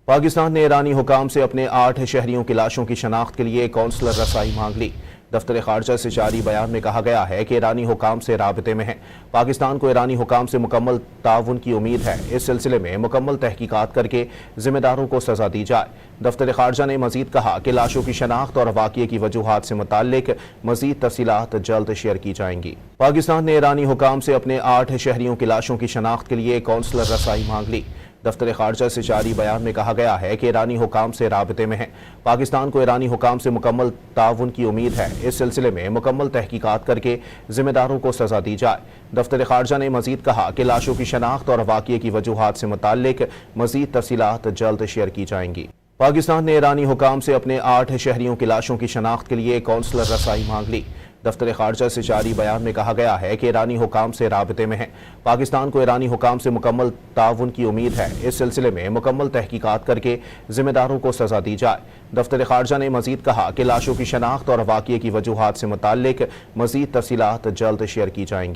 پاکستان نے ایرانی حکام سے اپنے 8 شہریوں کی لاشوں کی شناخت کے لیے کونسلر رسائی مانگ لی۔ دفتر خارجہ سے جاری بیان میں کہا گیا ہے کہ ایرانی حکام سے رابطے میں ہیں۔ پاکستان کو ایرانی حکام سے مکمل تعاون کی امید ہے۔ اس سلسلے میں مکمل تحقیقات کر کے ذمہ داروں کو سزا دی جائے۔ دفتر خارجہ نے مزید کہا کہ لاشوں کی شناخت اور واقعے کی وجوہات سے متعلق مزید تفصیلات جلد شیئر کی جائیں گی۔ پاکستان نے ایرانی حکام سے اپنے 8 شہریوں کی لاشوں کی شناخت کے لیے کونسلر رسائی مانگ لی۔ دفتر خارجہ سے جاری بیان میں کہا گیا ہے کہ ایرانی حکام سے رابطے میں ہیں۔ پاکستان کو ایرانی حکام سے مکمل تعاون کی امید ہے۔ اس سلسلے میں مکمل تحقیقات کر کے ذمہ داروں کو سزا دی جائے۔ دفتر خارجہ نے مزید کہا کہ لاشوں کی شناخت اور واقعے کی وجوہات سے متعلق مزید تفصیلات جلد شیئر کی جائیں گی۔ پاکستان نے ایرانی حکام سے اپنے 8 شہریوں کی لاشوں کی شناخت کے لیے کونسلر رسائی مانگ لی۔ دفتر خارجہ سے جاری بیان میں کہا گیا ہے کہ ایرانی حکام سے رابطے میں ہیں۔ پاکستان کو ایرانی حکام سے مکمل تعاون کی امید ہے۔ اس سلسلے میں مکمل تحقیقات کر کے ذمہ داروں کو سزا دی جائے۔ دفتر خارجہ نے مزید کہا کہ لاشوں کی شناخت اور واقعے کی وجوہات سے متعلق مزید تفصیلات جلد شیئر کی جائیں گی۔